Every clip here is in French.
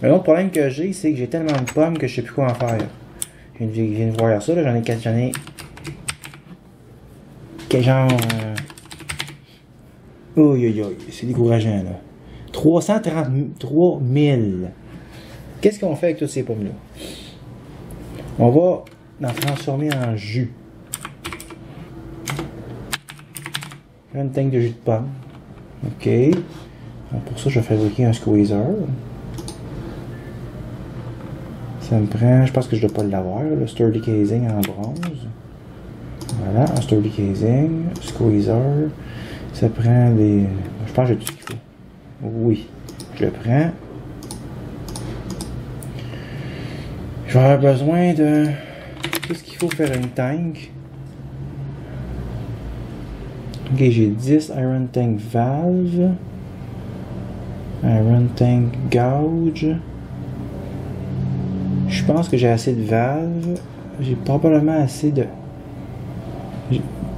Un autre problème que j'ai, c'est que j'ai tellement de pommes que je sais plus quoi en faire. Je viens de voir ça, là, j'en ai 4, j'en ai... Quel genre... c'est décourageant, là. 333 000. Qu'est-ce qu'on fait avec toutes ces pommes-là? On va en transformer en jus. Une tank de jus de pomme. Ok. Alors pour ça, je vais fabriquer un squeezer. Ça me prend, je pense que je ne dois pas l'avoir, le sturdy casing en bronze. Voilà, un sturdy casing, squeezer. Ça prend des... Je pense que j'ai tout ce qu'il faut. Oui, je le prends. Je vais avoir besoin de tout ce qu'il faut pour faire une tank. Ok, j'ai 10 Iron Tank Valve. Iron Tank Gouge. Je pense que j'ai assez de valves. J'ai probablement assez de...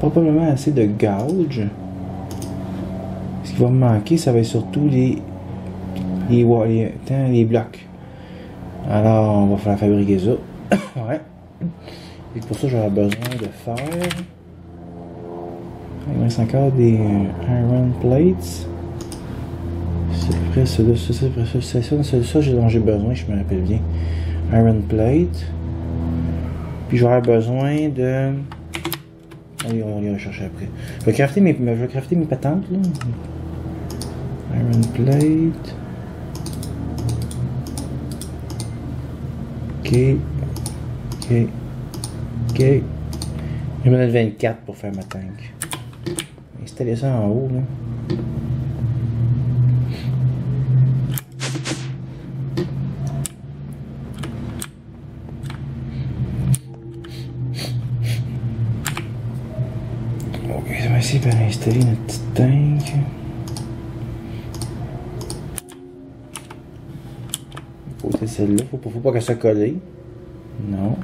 gouge. Ce qui va me manquer, ça va être surtout les blocs. Alors, on va falloir fabriquer ça. Ouais. Et pour ça, j'aurai besoin de fer. Il me reste encore des iron plates. C'est à peu près ça dont j'ai besoin, je me rappelle bien. Iron plate. Puis j'aurai besoin de... Allez, on va les rechercher après. Je vais crafter mes patentes, là. Iron plate. Ok. Je vais me donner 24 pour faire ma tank. Installer ça en haut, là. Ok, ça va essayer par installer notre petite tank. Faut celle-là, faut pas qu'elle soit collée. Non.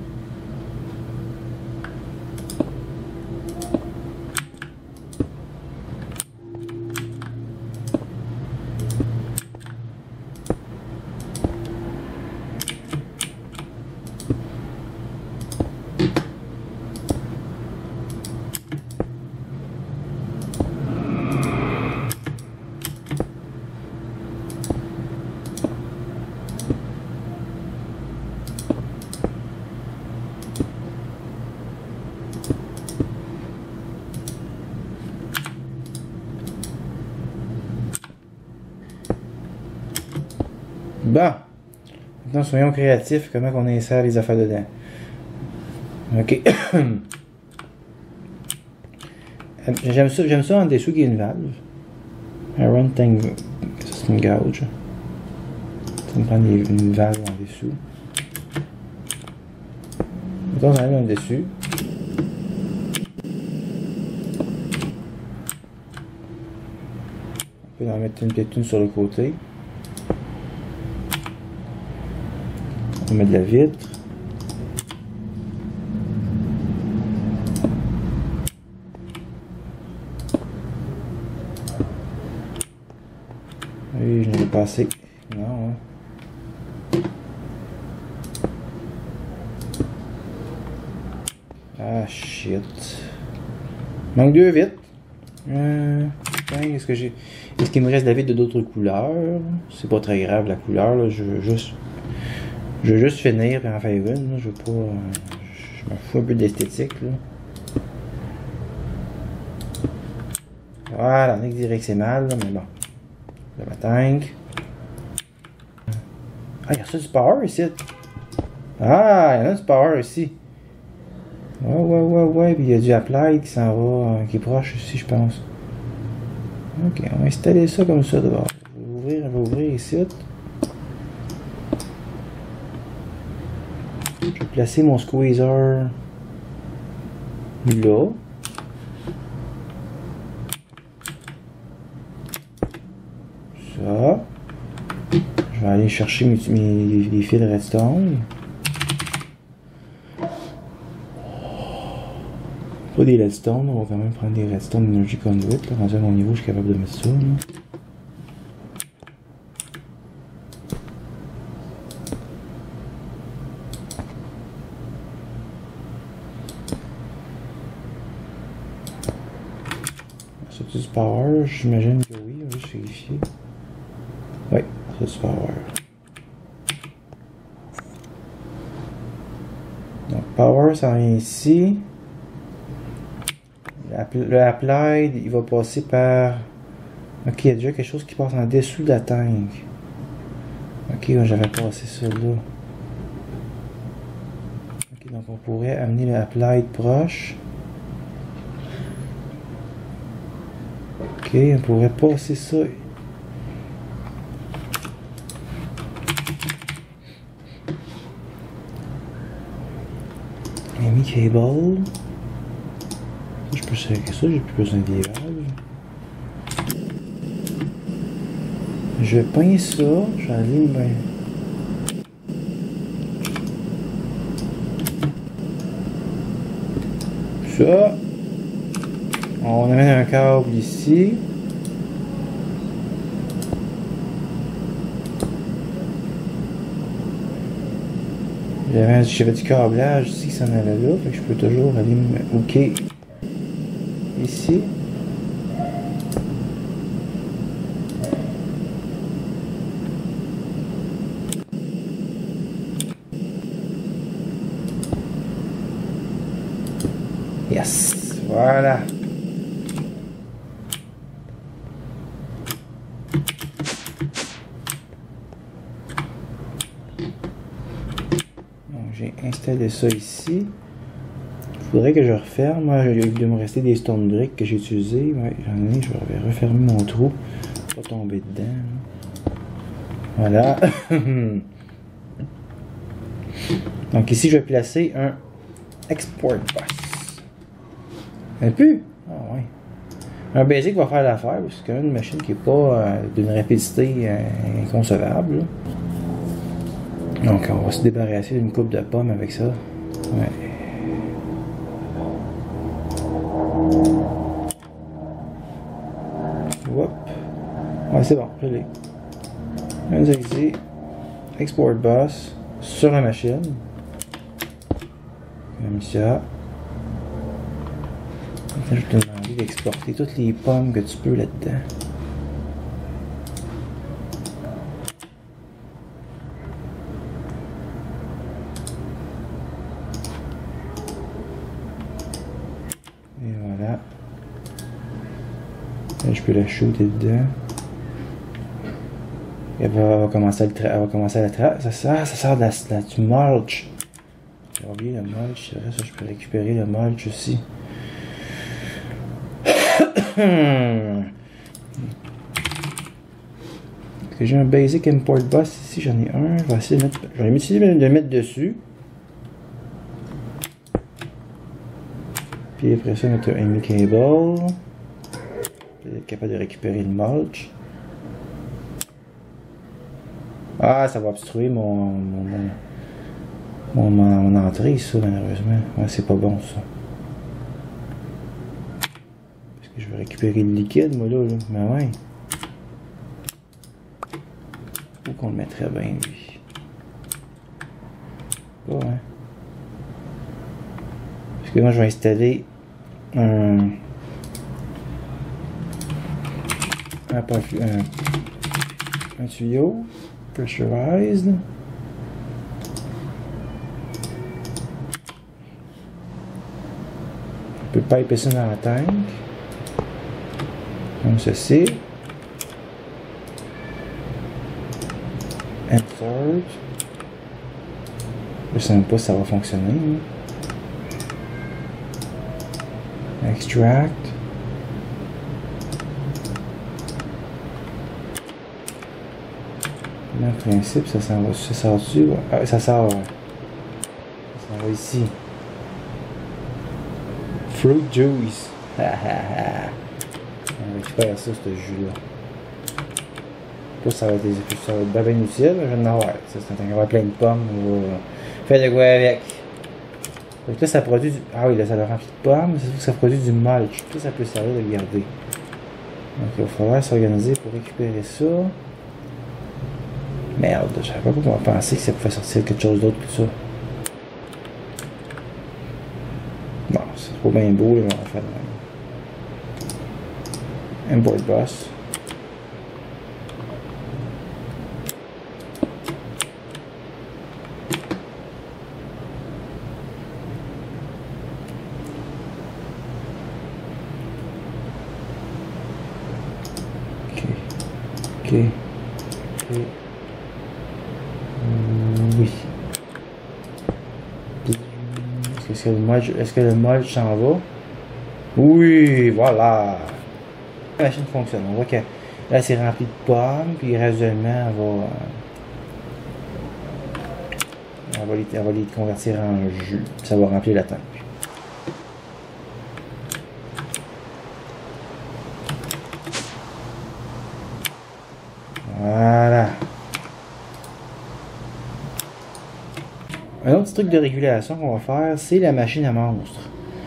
Bon, maintenant soyons créatifs, comment on insère les affaires dedans. Ok. J'aime ça en dessous qu'il y ait une valve. Iron tank, c'est une gouge. Ça me prend une valve en dessous. Mettons, j'en ai un dessus. On peut en mettre peut-être une sur le côté. On met de la vitre. Oui, je n'en ai pas assez. Non, hein. Ah, shit. Manque 2 vitres. Est-ce qu'il me reste de la vitre de d'autres couleurs? C'est pas très grave la couleur, là. Je veux juste finir et en faire une. Là. Je veux pas. Je m'en fous un peu d'esthétique. Voilà, on dirait que c'est mal, là, mais bon. Là, ma tank. Ah, il y a ça du power ici. Ah, il y en a du power ici. Ouais. Puis il y a du apply qui s'en va, qui est proche ici, je pense. Ok, on va installer ça comme ça d'abord. Je vais ouvrir ici. Je vais placer mon squeezer là. Ça. Je vais aller chercher les fils de redstone. Pas des redstone, on va quand même prendre des redstone energy conduit. Là, rendu à mon niveau, je suis capable de mettre ça. Là. power? J'imagine que oui, on va juste vérifier. Oui, ça c'est power. Donc power, ça vient ici. Le applied, il va passer par... Ok, il y a déjà quelque chose qui passe en dessous de la tank. Ok, j'avais passé ça là. Ok, donc on pourrait amener le applied proche. Ok, on pourrait passer ça. Amy cable. Je peux serrer ça, j'ai plus besoin de virage. Je vais peindre ça, j'allume bien. Ça. On amène un câble ici. J'avais du câblage ici qui s'en allait là, fait que je peux toujours allumer OK ici. Yes, voilà. J'ai installé ça ici. Il faudrait que je referme. Moi, il doit me rester des stone bricks que j'ai utilisés. Ouais, j'en ai. Je vais refermer mon trou. Pas tomber dedans. Voilà. Donc ici, je vais placer un export bus. Un peu? Ah ouais. Un basic va faire l'affaire. C'est quand même une machine qui n'est pas d'une rapidité inconcevable. Là. Donc, on va se débarrasser d'une coupe de pommes avec ça. Ouais. Hop. Ouais, c'est bon, je l'ai. Un exit, export bus sur la machine. Comme ça. Maintenant, je vais te demander d'exporter toutes les pommes que tu peux là-dedans. Et voilà. Là, je peux la shooter dedans. Elle va commencer à la ça sert du mulch. J'ai oublié le mulch, c'est vrai, ça je peux récupérer le mulch aussi. J'ai un basic import bus ici, j'en ai un. Je vais essayer de mettre, je vais essayer de le mettre dessus. Puis après ça, mettre un Amy cable. Être capable de récupérer le mulch. Ah, ça va obstruer mon entrée, ça, malheureusement. Ouais, c'est pas bon, ça. Parce que je vais récupérer le liquide, moi, là. Mais ouais. Où qu'on le mettrait bien, lui? Ouais. Parce que moi, je vais installer un tuyau pressurized. On peut piper ça dans la tank comme ceci. Insert. Je sais même pas si ça va fonctionner. Extract. Dans le principe, ça s'en va, ça sort dessus. Ah, ça sort. Ça s'en va ici. Fruit juice. On récupère ça, ce jus-là. Ça va être bien utile, mais je vais en avoir. Ça, c'est un avoir plein de pommes. On va faire de quoi avec. Donc là, ça produit du. Ah oui, là, ça le remplit de pommes. C'est sûr que ça produit du mulch. Tout ça peut servir de le garder. Donc il va falloir s'organiser pour récupérer ça. Merde, je savais pas pourquoi on va penser que ça pouvait sortir quelque chose d'autre que ça. Bon, c'est trop bien beau, là, on va faire de Import bus. Ok. Oui. Est-ce que le mode s'en va? Oui, voilà. La machine fonctionne. On voit que là c'est rempli de pommes, puis graduellement elle va les convertir en jus. Ça va remplir la tank. Voilà. Un autre truc de régulation qu'on va faire, c'est la machine à monstre.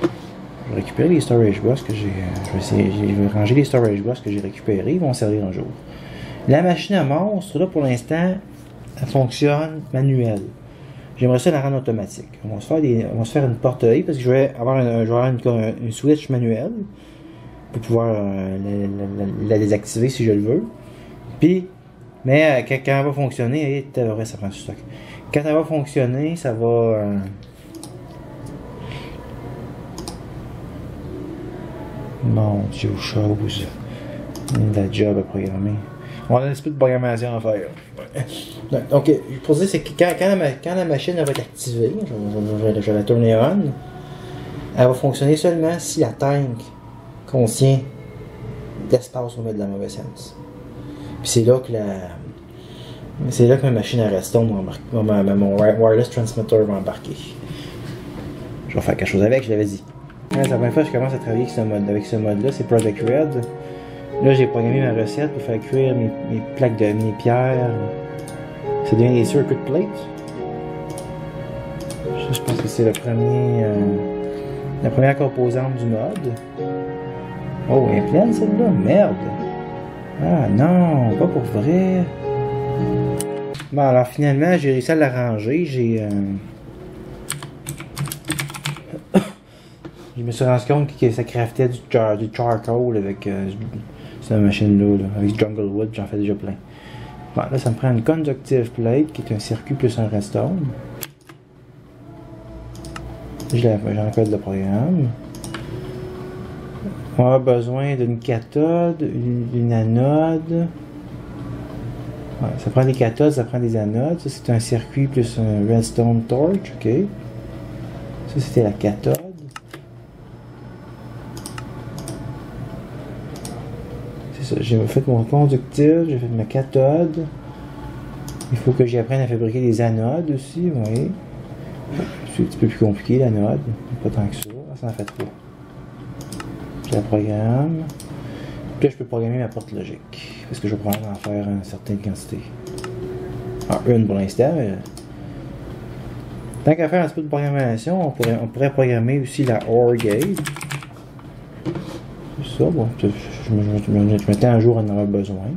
Je vais récupérer les storage box que j'ai. Je vais ranger les storage box que j'ai récupérés. Ils vont servir un jour. La machine à monstre, là pour l'instant, elle fonctionne manuelle. J'aimerais ça la rendre automatique. On va se faire une porte-œil parce que je vais avoir une switch manuelle pour pouvoir la désactiver si je le veux. Puis, mais quand elle va fonctionner, ça prend du stock. Quand elle va fonctionner, ça va. Mon Dieu, chose. Il y a de la job à programmer. On a un petit peu de programmation à faire. Donc, pour dire, c'est que quand la machine va être activée, je vais la tourner on, elle va fonctionner seulement si la tank contient d'espace au milieu de la mauvaise sens. Puis c'est là que ma machine à redstone mon wireless transmitter va embarquer. Je vais faire quelque chose avec, je l'avais dit. C'est la première fois que je commence à travailler avec ce mode-là, c'est Project Red. Là, j'ai programmé ma recette pour faire cuire mes plaques mes pierres. Ça devient des circuit plates. Je pense que c'est la première composante du mode. Oh, elle est pleine celle-là, merde! Ah non, pas pour vrai. Bon, alors finalement, j'ai réussi à l'arranger. Je me suis rendu compte que ça craftait du charcoal avec cette machine-là. Avec du Jungle Wood, j'en fais déjà plein. Bon, là, ça me prend une conductive plate qui est un circuit plus un redstone. J'en fais le programme. On va avoir besoin d'une cathode, d'une anode. Ouais, ça prend des cathodes, ça prend des anodes. Ça, c'est un circuit plus un redstone torch. Ok. Ça, c'était la cathode. C'est ça. J'ai fait mon conductif, j'ai fait ma cathode. Il faut que j'apprenne à fabriquer des anodes aussi. Oui. C'est un petit peu plus compliqué l'anode. Pas tant que ça. Ça en fait trois. Je la programme. Puis là, je peux programmer ma porte logique. Parce que je vais probablement en faire une certaine quantité. Alors, une pour l'instant, mais... Tant qu'à faire un petit peu de programmation, on pourrait programmer aussi la OR gate. Ça, bon, je mettais un jour à en avoir besoin.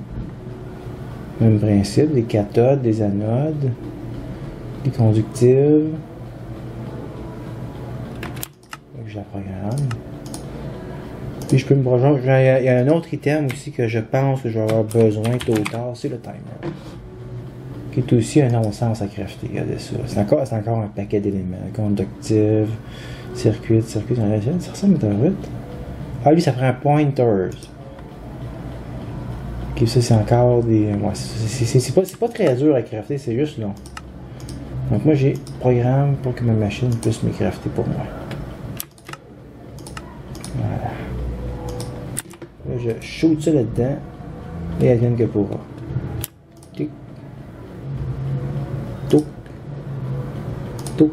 Même principe, des cathodes, des anodes, des conductives. Donc, je la programme. Puis je peux me brancher. Il y a un autre item aussi que je pense que je vais avoir besoin tôt ou tard, c'est le timer. Qui est aussi un non-sens à crafter. Regardez ça. C'est encore un paquet d'éléments. Conductive, circuit, ça ressemble à un route. Ah, lui, ça prend pointers. Ok, ça, c'est encore des. Ouais, c'est pas très dur à crafter, c'est juste long. Donc, moi, j'ai programme pour que ma machine puisse me crafter pour moi. Voilà. Là, je shoot ça là-dedans. Et elle vient que pourra. Tic. Touc. Touc.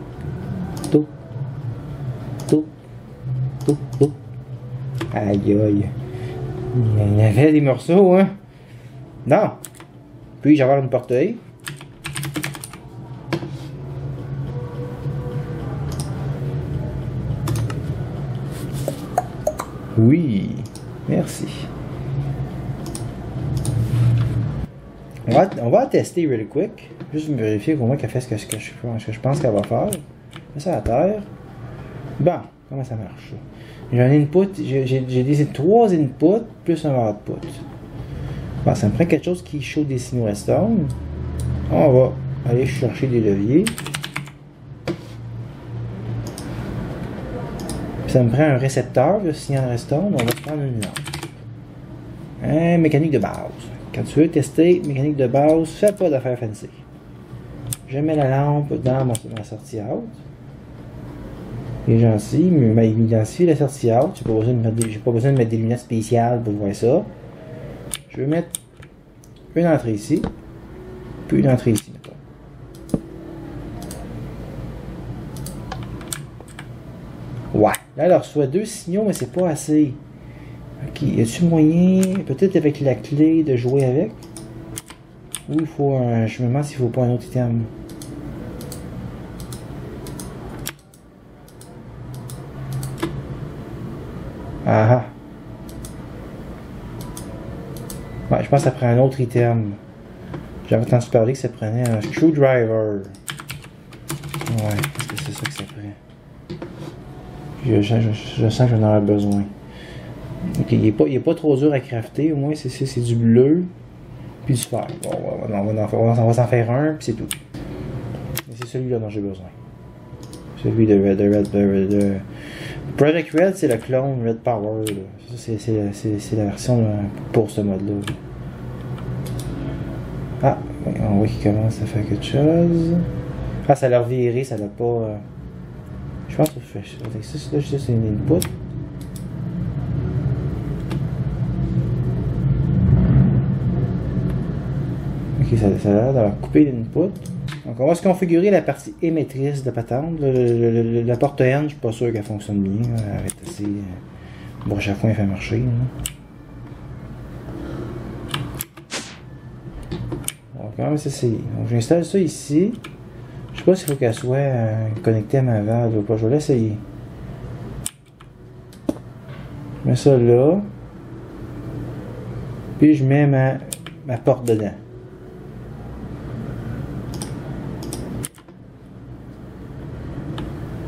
Touc. Touc. Touc. Touc. Aïe aïe. Il y avait des morceaux, hein? Non! Puis j'ai avoir une portée. Oui, merci. On va tester really quick. Juste vérifier pour moi qu'elle fait ce que je pense qu'elle va faire. Mets ça à terre. Bon, comment ça marche? J'ai un input, j'ai 3 inputs plus un output. Bon, ça me prend quelque chose qui show des signaux redstone. On va aller chercher des leviers. Puis ça me prend un récepteur de signal redstone. On va prendre une lampe. Mécanique de base. Quand tu veux tester mécanique de base, fais pas d'affaires fancy. Je mets la lampe dans ma sortie out. Il est gentil, mais il identifie la sortie out. J'ai pas besoin de mettre des lunettes spéciales pour voir ça. Je vais mettre une entrée ici, puis une entrée ici, mettons. Ouais, là, elle reçoit 2 signaux, mais c'est pas assez. Ok, y a-tu moyen, peut-être avec la clé, de jouer avec? Ou il faut un. Je me demande s'il faut pas un autre item. Ah ah. Ouais, je pense que ça prend un autre item. J'avais entendu parler que ça prenait un screwdriver. Ouais, est-ce que c'est ça que ça prend? Je sens que j'en aurais besoin. Ok, il est pas trop dur à crafter, au moins c'est du bleu, puis du fer. Bon, on va s'en faire un, puis c'est tout. Mais c'est celui-là dont j'ai besoin. Celui de Project Red, c'est le clone Red Power. C'est la version là, pour ce mode-là. Ah, on voit qu'il commence à faire quelque chose. Ah, ça l'a reviré, ça l'a pas. Je pense que ça, là, c'est une input. Ok, ça a l'air d'avoir coupé l'input. Donc, on va se configurer la partie émettrice de patente. La porte N, je suis pas sûr qu'elle fonctionne bien. Arrête assez. Bon, à chaque fois, elle fait marcher. On va quand même essayer. Donc, j'installe ça ici. Je sais pas s'il faut qu'elle soit connectée à ma valve ou pas. Je vais l'essayer. Je mets ça là. Puis je mets ma porte dedans.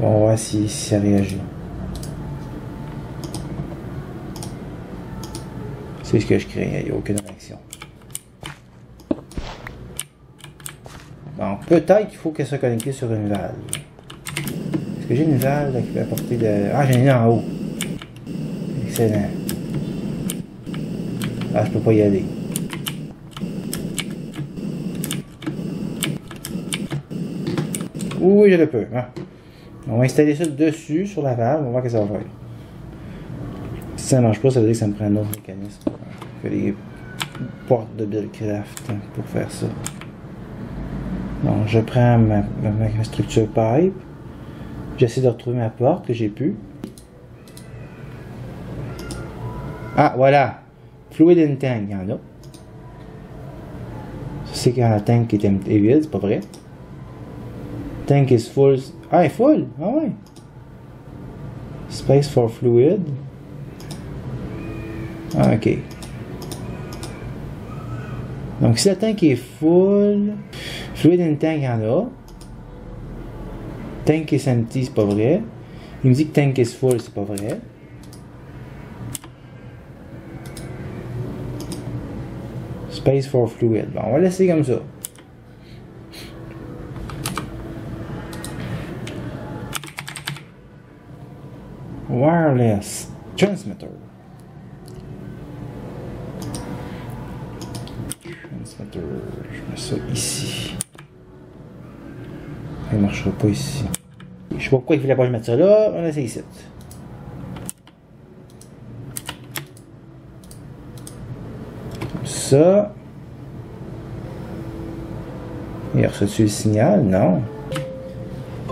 On va voir si ça réagit. C'est ce que je crée, il n'y a aucune réaction. Donc peut-être qu'il faut qu'elle soit connectée sur une valve. Est-ce que j'ai une valve qui peut apporter de... Ah, j'en ai une en haut. Excellent. Ah, je peux pas y aller. Oui, je le peux. Ah. On va installer ça dessus, sur la valve, on va voir ce que ça va faire. Si ça ne marche pas, ça veut dire que ça me prend un autre mécanisme. Je fais des portes de Buildcraft pour faire ça. Donc, je prends ma structure pipe. J'essaie de retrouver ma porte que j'ai pu. Ah, voilà! Fluid in tank, il y en a. C'est quand le tank est vide, c'est pas vrai. Tank is full. Ah, il est full! Ah ouais! Space for fluid. Ah, ok. Donc, si le tank est full, fluid in tank, il y en a. Tank is empty, c'est pas vrai. Il me dit que tank is full, c'est pas vrai. Space for fluid. Bon, on va laisser comme ça. Wireless transmitter. Transmitter. Je mets ça ici. Il ne marchera pas ici. Je sais pas pourquoi il voulait pas que je mette ça là. On va laisser ici. Comme ça. Il a reçu le signal? Non.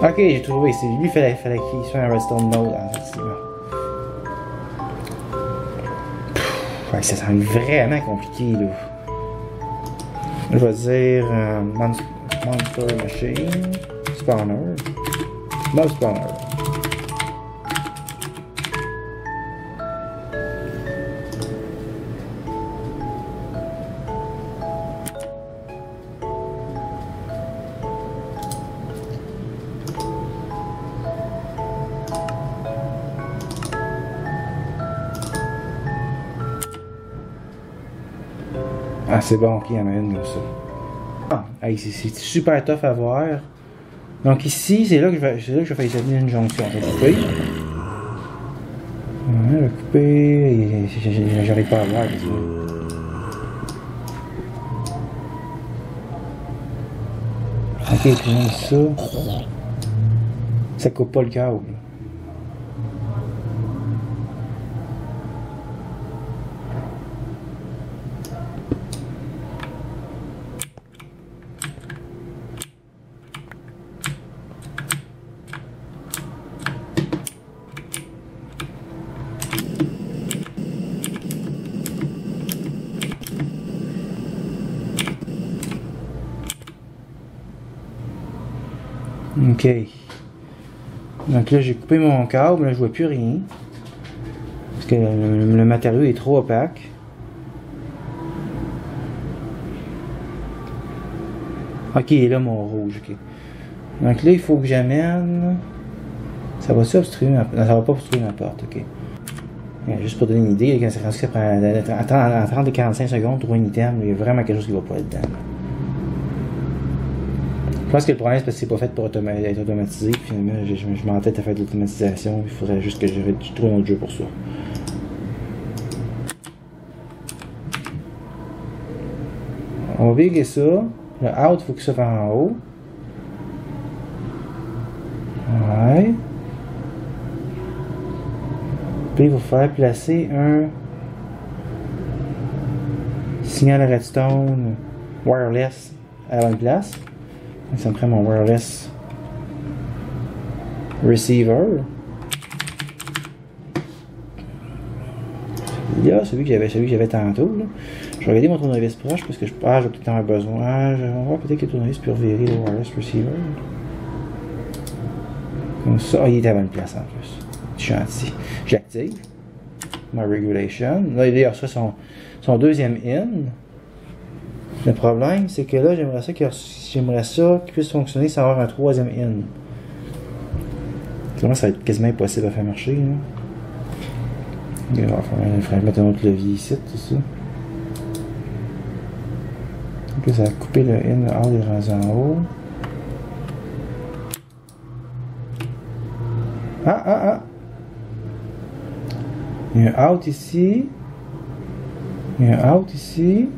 Ok, j'ai trouvé. C'est lui, il fallait qu'il soit un redstone node, effectivement. Ouais, ça semble vraiment compliqué, là. Je vais dire Monster Machine. Spawner. Mob Spawner. Ah, c'est bon, ok, il y en a une comme ça. Ah, hey, c'est super tough à voir. Donc ici, c'est là que je vais faire établir une jonction. Je vais couper. Ouais, je vais couper. J'arrive pas à voir. Ok, puis même ça. Ça coupe pas le câble. Ok. Donc là, j'ai coupé mon câble, là, je vois plus rien. Parce que le matériau est trop opaque. Ok, là, mon rouge, ok. Donc là, il faut que j'amène... Ça va obstruer ma... Non, ça va pas obstruer ma porte, ok. Juste pour donner une idée, quand ça prend en 30 et 45 secondes, trouver un item, il y a vraiment quelque chose qui va pas être dedans. Je pense que le problème, c'est parce que c'est pas fait pour être automatisé. Finalement, je m'entête à faire de l'automatisation. Il faudrait juste que je trouve un autre jeu pour ça. On va régler ça. Le out, il faut que ça fasse en haut. Ouais. Puis il va falloir placer un signal redstone wireless à la bonne place. Ça me prend mon wireless receiver. Là, celui que j'avais tantôt. Là. Je vais regarder mon tournevis proche parce que je vais peut-être en avoir besoin. Je vais voir peut-être que le tournevis peut revirer le wireless receiver. Comme ça. Ah, il est à la bonne place en plus. Je suis gentil. J'active. My regulation. Là, il a reçu son deuxième in. Le problème, c'est que là, j'aimerais ça qu'il puisse fonctionner sans avoir un troisième in. Sinon, ça va être quasiment impossible à faire marcher. Là. Il faudrait mettre un autre levier ici, tout ça. Donc là, ça va couper le in, le out est rendu en haut. Ah! Il y a un out ici. Il y a un out ici.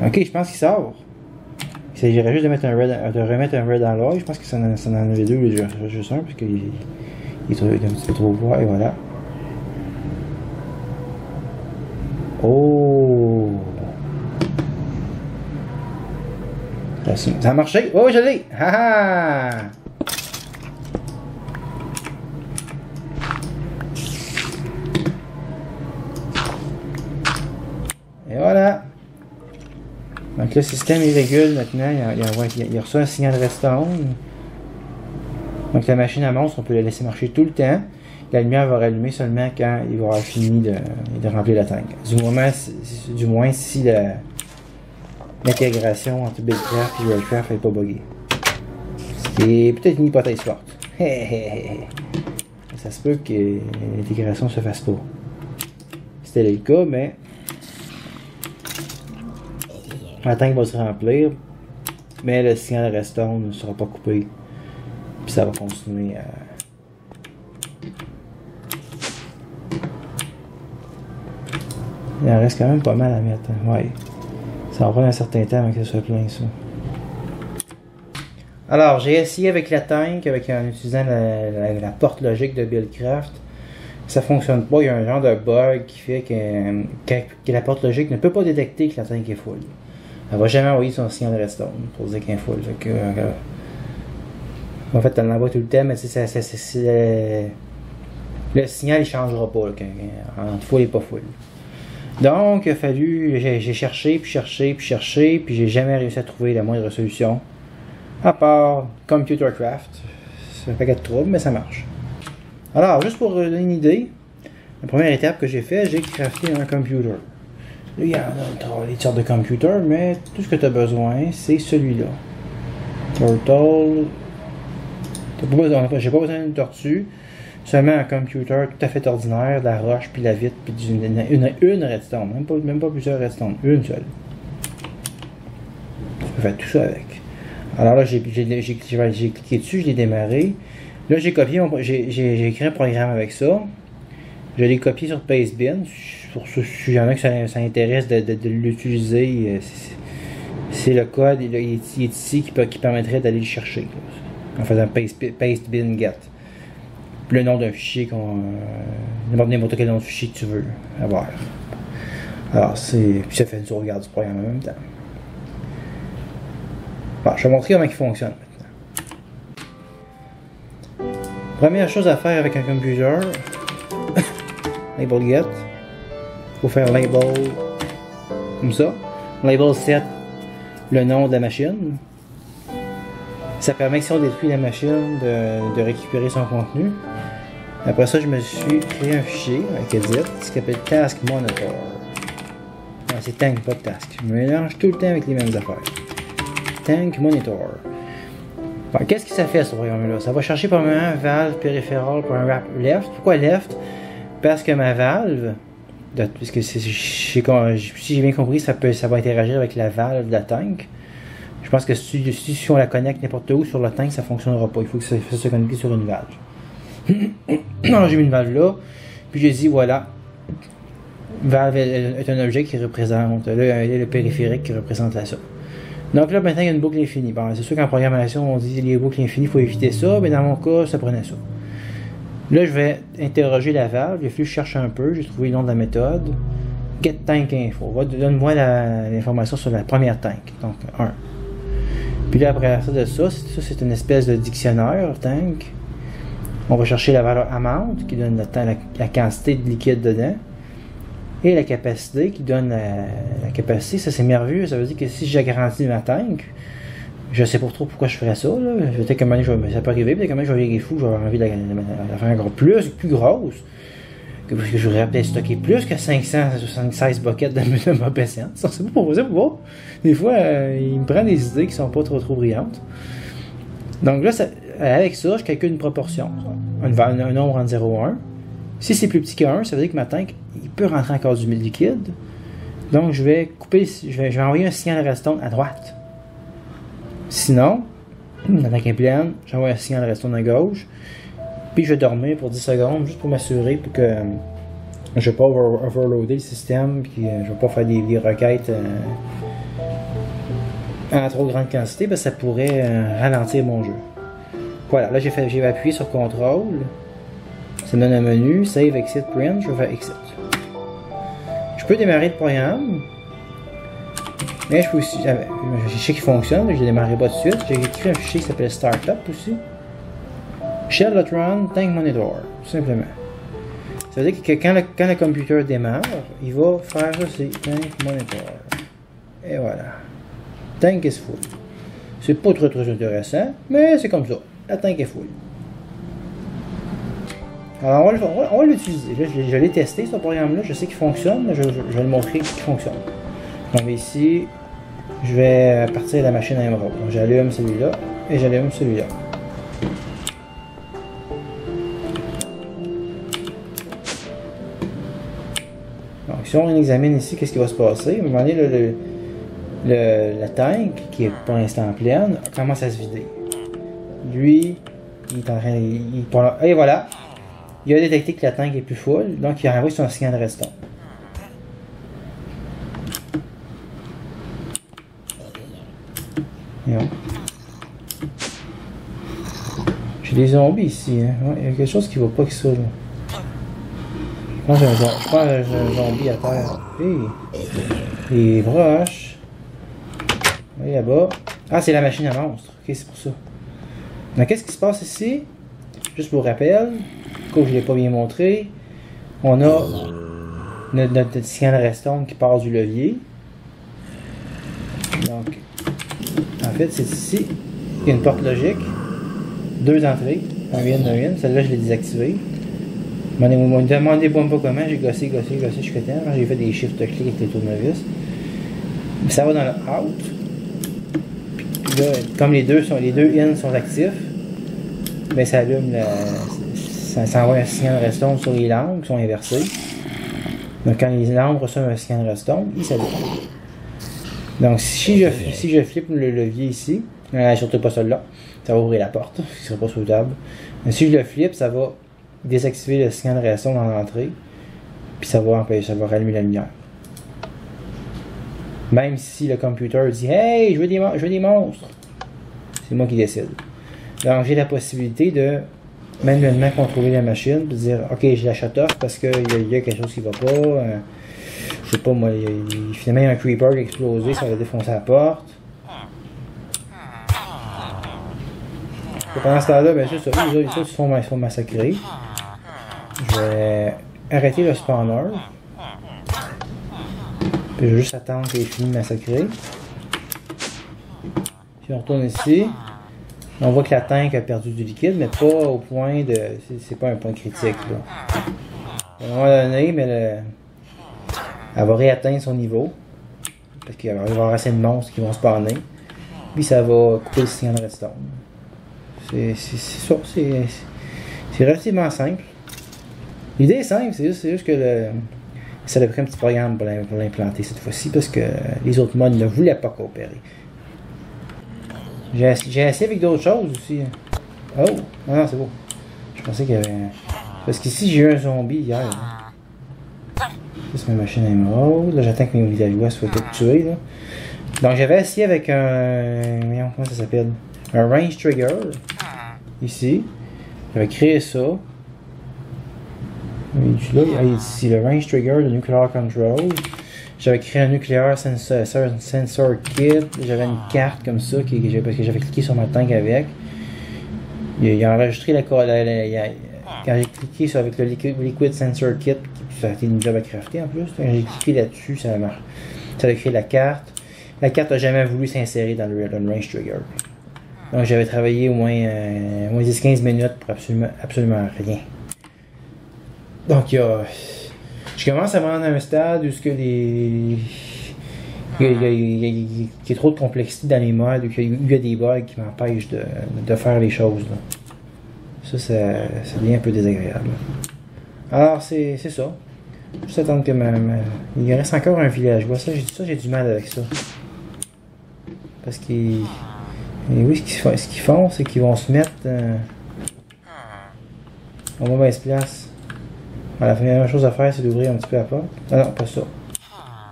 Ok, je pense qu'il sort. Il s'agirait juste de remettre un red dans l'oil. Je pense que ça en avait deux, juste un, parce qu'il est un petit peu trop fort, et voilà. Oh! Ça a marché! Oh, je l'ai! Haha! Et voilà! Donc le système il régule maintenant, il reçoit un signal redstone. Donc la machine à monstre, on peut la laisser marcher tout le temps. La lumière va rallumer seulement quand il va avoir fini de remplir la tank. Du moins si l'intégration entre Buildcraft et Worldcraft n'est pas buggée. Ce qui est peut-être une hypothèse forte. Ça se peut que l'intégration ne se fasse pas. C'était le cas, mais la tank va se remplir, mais le signal redstone ne sera pas coupé. Puis ça va continuer à... Il en reste quand même pas mal à mettre. Ouais. Ça va prendre un certain temps avant que ça soit plein, ça. Alors, j'ai essayé avec la tank, en utilisant la porte logique de Buildcraft. Ça fonctionne pas. Il y a un genre de bug qui fait que la porte logique ne peut pas détecter que la tank est full. Elle va jamais envoyer son signal redstone pour dire qu'elle est full. Fait que, en fait, elle l'envoie tout le temps, mais le signal il changera pas là, entre full et pas full. Donc, il a fallu, j'ai cherché, puis j'ai jamais réussi à trouver la moindre solution. À part Computercraft. C'est un paquet de troubles, mais ça marche. Alors, juste pour donner une idée, la première étape que j'ai fait, j'ai crafté un computer. Là, il y en a des sortes de computers, mais tout ce que tu as besoin, c'est celui-là. Turtle. J'ai pas besoin d'une tortue. seulement un computer tout à fait ordinaire, de la roche, puis la vitre, puis une redstone. Même pas plusieurs redstones, une seule. Je vais faire tout ça avec. Alors là, j'ai cliqué dessus, je l'ai démarré. Là, j'ai copié, j'ai écrit un programme avec ça. Je l'ai copié sur Pastebin. Pour ceux qui en a que ça intéresse de l'utiliser, c'est le code, il est ici qui permettrait d'aller le chercher. En faisant Pastebin get. Le nom d'un fichier n'importe quel nom de fichier que tu veux avoir. Alors, puis ça fait une sauvegarde du programme en même temps. Bon, je vais montrer comment il fonctionne maintenant. Première chose à faire avec un computer, label get. Il faut faire label comme ça. Label set le nom de la machine. Ça permet que si on détruit la machine de récupérer son contenu. Après ça, je me suis créé un fichier avec edit qui s'appelle task monitor. Non, c'est tank, pas task. Je me mélange tout le temps avec les mêmes affaires. Tank monitor. Bon, qu'est-ce que ça fait ce programme-là? Ça va chercher premièrement un valve périphérique pour un wrap left. Pourquoi left? Parce que ma valve, puisque si j'ai bien compris, ça va interagir avec la valve de la tank. Je pense que si on la connecte n'importe où sur le tank, ça ne fonctionnera pas. Il faut que ça se connecte sur une valve. Alors j'ai mis une valve là, puis j'ai dit voilà, valve est un objet qui représente, le périphérique qui représente ça. Donc là maintenant il y a une boucle infinie. Bon, c'est sûr qu'en programmation on dit les boucles infinies, il faut éviter ça, mais dans mon cas ça prenait ça. Là je vais interroger la valve, il a fallu que je cherche un peu, j'ai trouvé le nom de la méthode. Get tank info, donne-moi l'information sur la première tank, donc 1. Puis là après ça c'est une espèce de dictionnaire tank. On va chercher la valeur amount qui donne la quantité de liquide dedans. Et la capacité qui donne la capacité. Ça c'est merveilleux. Ça veut dire que si j'agrandis ma tank, je sais pas trop pourquoi je ferais ça. Peut-être que ça peut arriver. Peut-être que je vais virer fou. Je vais avoir envie de la faire encore plus grosse. Parce que j'aurais peut-être stocké plus que 576 buckets de ma patience. C'est pas pour ça. Des fois, il me prend des idées qui sont pas trop brillantes. Donc là, avec ça, je calcule une proportion. Un nombre entre 0 et 1. Si c'est plus petit que 1, ça veut dire que ma tank, il peut rentrer encore du liquide. Donc je vais envoyer un signal redstone à droite. Sinon, la tank est pleine, j'envoie un signal redstone à gauche. Puis je vais dormir pour 10 secondes, juste pour m'assurer que je ne vais pas overloader le système, puis je ne vais pas faire des requêtes en trop grande quantité, parce que ça pourrait ralentir mon jeu. Voilà, là j'ai appuyé sur CTRL, ça me donne un menu, Save, Exit, Print, je vais faire Exit. Je peux démarrer le programme, mais je peux aussi, je sais qu'il fonctionne, je ne le démarrerai pas tout de suite. J'ai écrit un fichier qui s'appelle Startup aussi. Shell.run tank monitor, tout simplement. Ça veut dire que quand le computer démarre, il va faire ça, c'est tank monitor. Et voilà. Tank is full. C'est pas très intéressant, mais c'est comme ça. La tank est full. Alors on va l'utiliser. Je l'ai testé ce programme-là, je sais qu'il fonctionne, mais je vais le montrer qu'il fonctionne. Donc ici, je vais partir de la machine à émeraude. Donc j'allume celui-là et j'allume celui-là. Donc si on examine ici, qu'est-ce qui va se passer? À un moment donné, la tank, qui est pour l'instant pleine, commence à se vider. Lui, il est en train et voilà! Il a détecté que la tank est plus full, donc il a envoyé son signal redstone. J'ai des zombies ici, hein. Ouais, il y a quelque chose qui va pas que ça, là. Je pense que j'ai un zombie à terre. Hey. Les broches. Oui, là-bas. Ah, c'est la machine à monstre. Ok, c'est pour ça. Donc, qu'est-ce qui se passe ici? Juste pour rappel, comme je ne l'ai pas bien montré, on a notre signal redstone qui part du levier. Donc, en fait, c'est ici. Il y a une porte logique. 2 entrées. Une. Celle-là, je l'ai désactivée. Demandez-moi pas comment. J'ai gossé jusqu'à temps. J'ai fait des shift-clics avec les tournevis. Ça va dans le out. Puis là, comme les deux in sont actifs, mais ça allume ça envoie un signal redstone sur les lampes qui sont inversées. Donc quand les lampes reçoivent un signal redstone, ils s'allument. Donc si je flippe le levier ici, surtout pas celui-là, ça va ouvrir la porte, ce qui ne sera pas souhaitable. Mais si je le flippe, ça va désactiver le signal redstone dans l'entrée, puis ça va rallumer la lumière. Même si le computer dit « Hey, je veux des monstres », c'est moi qui décide. Donc j'ai la possibilité de manuellement contrôler la machine, de dire « Ok, je la shut off parce qu'il y a quelque chose qui va pas. Je sais pas moi, finalement il y a un creeper qui a explosé, ça va défoncer la porte. » Pendant ce temps-là, ben c'est ça, ils se font massacrer. Je vais arrêter le spawner. Puis je vais juste attendre qu'il ait fini de massacrer. Puis on retourne ici. On voit que la tank a perdu du liquide, mais pas au point de... C'est pas un point critique, là. À un moment donné, mais elle va réatteindre son niveau. Parce qu'il va y avoir assez de monstres qui vont spawner. Puis ça va couper le signal redstone. C'est ça, c'est relativement simple. L'idée est simple, c'est juste que ça a pris un petit programme pour l'implanter cette fois-ci parce que les autres mods ne voulaient pas coopérer. J'ai essayé avec d'autres choses aussi. Oh! Non, c'est beau. Je pensais qu'il y avait... Parce qu'ici, j'ai eu un zombie hier. Ça, c'est ma machine émeraude. Là, j'attends que mes villageois soient tués. Là. Donc, j'avais essayé avec un... Comment ça s'appelle? Un range trigger. Ici. J'avais créé ça. Là, ici, le range trigger de nuclear control. J'avais créé un nuclear sensor kit. J'avais une carte comme ça parce que j'avais cliqué sur ma tank avec. Il a enregistré quand j'ai cliqué avec le liquid sensor kit, ça a été une job à crafter en plus. Quand j'ai cliqué là-dessus, ça a créé la carte. La carte n'a jamais voulu s'insérer dans le range trigger. Donc j'avais travaillé au moins 10-15 minutes pour absolument rien. Donc je commence à me rendre à un stade où il y a trop de complexité dans les mods, où il y a des bugs qui m'empêchent de faire les choses. Là. Ça devient un peu désagréable. Alors c'est ça. Juste attendre que il reste encore un village. J'ai du mal avec ça. Parce qu'ils... Oui, ce qu'ils font, c'est qu'ils vont se mettre en mauvaise place. La première chose à faire, c'est d'ouvrir un petit peu la porte. Ah non, pas ça.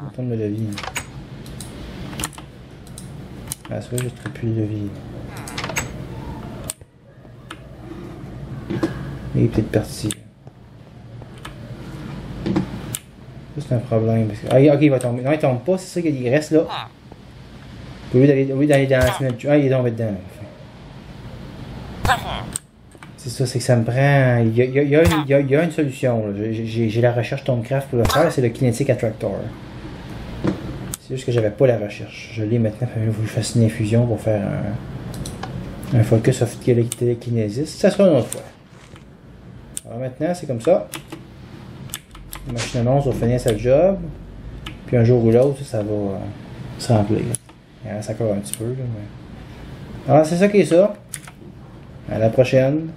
On va prendre le levier. Ah, c'est vrai, je ne trouve plus le levier. Il est peut-être parti. Ça, c'est un problème. Parce que... Ah, ok, il va tomber. Non, il tombe pas, c'est ça qu'il reste là. Au lieu d'aller dans la semaine. Ah, il est tombé dedans. C'est ça, c'est que ça me prend... Il y a une solution. J'ai la recherche Tomcraft pour le faire, c'est le Kinetic Attractor. C'est juste que j'avais pas la recherche. Je l'ai maintenant, il faut que je fasse une infusion pour faire un Focus of Telekinesis. Ça sera une autre fois. Alors maintenant, c'est comme ça. La machine annonce va finir sa job. Puis un jour ou l'autre, ça va se remplir. Il reste encore un petit peu. Là, mais... Alors c'est ça qui est ça. À la prochaine.